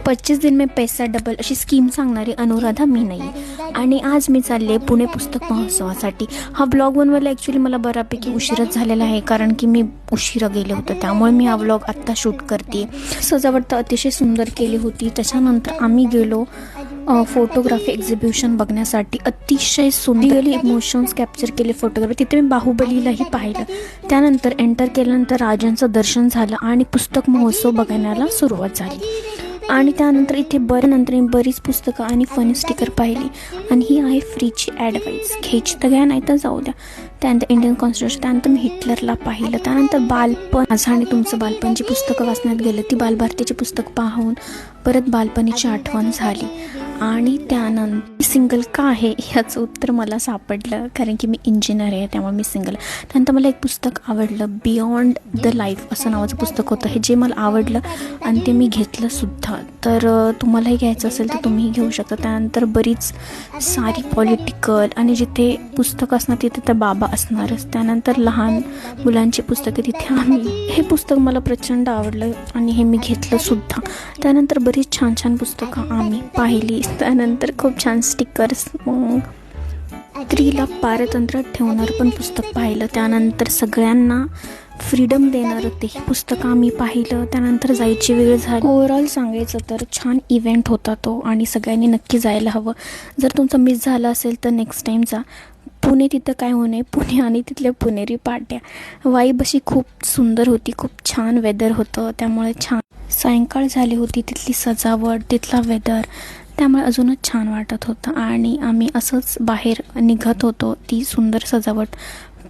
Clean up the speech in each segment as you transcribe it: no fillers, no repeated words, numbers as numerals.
25 दिन में पैसा डबल अशी स्कीम सांगणारी अनुराधा मी नाही. आणि आज मी चालले पुणे पुस्तक महोत्सवासाठी. हा ब्लॉग बनवायला ॲक्च्युली मला बऱ्यापैकी उशीरच झालेला आहे, कारण की मी उशिरा गेले होते, त्यामुळे मी हा ब्लॉग आत्ता शूट करते. सजावट तर अतिशय सुंदर केली होती. त्याच्यानंतर आम्ही गेलो फोटोग्राफी एक्झिबिशन बघण्यासाठी. अतिशय सुंदर इमोशन्स कॅप्चर केले फोटोग्राफी. तिथे मी बाहुबलीलाही पाहिलं. त्यानंतर एंटर केल्यानंतर राजांचं दर्शन झालं आणि पुस्तक महोत्सव बघण्याला सुरुवात झाली. आणि त्यानंतर इथे मी बरीच पुस्तकं आणि फनी स्टिकर पाहिली. आणि ही आहे फ्रीची ॲडवाईस, घ्यायची तर घ्या, नाही तर जाऊ द्या. त्यानंतर इंडियन कॉन्स्टिट्यूशन, त्यानंतर मी हिटलरला पाहिलं. त्यानंतर बालपण माझं आणि तुमचं बालपणची पुस्तकं वाचण्यात गेलं. ती बालभारतीची पुस्तक पाहून परत बालपणीची आठवण झाली. आणि त्यानंतर सिंगल का आहे ह्याचं उत्तर मला सापडलं, कारण की मी इंजिनियर आहे, त्यामुळे मी सिंगल. त्यानंतर मला एक पुस्तक आवडलं, बियॉन्ड द लाईफ असं नावाचं पुस्तक होतं. हे जे मला आवडलं आणि ते मी घेतलं सुद्धा. तर तुम्हालाही घ्यायचं असेल तर तुम्हीही घेऊ शकता. त्यानंतर बरीच सारी पॉलिटिकल आणि जिथे पुस्तक असणार तिथे तर बाबा असणारच. त्यानंतर लहान मुलांची पुस्तके तिथे हे पुस्तक मला प्रचंड आवडलं आणि हे मी घेतलं सुद्धा. त्यानंतर बरीच छान छान पुस्तकं आम्ही पाहिली. त्यानंतर खूप छान स्टिकर्स, मग स्त्रीला पारतंत्र्यात ठेवणार पण पुस्तक पाहिलं. त्यानंतर सगळ्यांना फ्रीडम देणारं तेही पुस्तक आम्ही पाहिलं. त्यानंतर जायची वेळ झाली. ओव्हरऑल सांगायचं तर छान इव्हेंट होता तो आणि सगळ्यांनी नक्की जायला हवं. जर तुमचं मिस झालं असेल तर नेक्स्ट टाईम जा. पुणे तिथं काय होणे, पुणे आणि तिथल्या पुणेरी पाट्या. वाईब अशी खूप सुंदर होती, खूप छान वेदर होतं, त्यामुळे छान. सायंकाळ झाली होती, तिथली सजावट, तिथला वेदर, त्यामुळे अजूनच छान वाटत होतं. आणि आम्ही असंच बाहेर निघत होतो ती सुंदर सजावट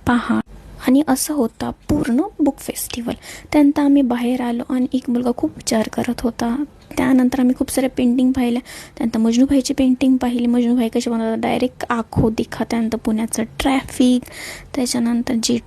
पहा. आणि असं होता पूर्ण बुक फेस्टिवल. त्यानंतर आम्ही बाहेर आलो आणि एक मुलगा खूप विचार करत होता. त्यानंतर आम्ही खूप साऱ्या पेंटिंग पाहिल्या. त्यानंतर मजनूभाईची पेंटिंग पाहिली. मजनूभाई कशी बनवतात, डायरेक्ट आखो दिखा. त्यानंतर पुण्याचं ट्रॅफिक, त्याच्यानंतर जे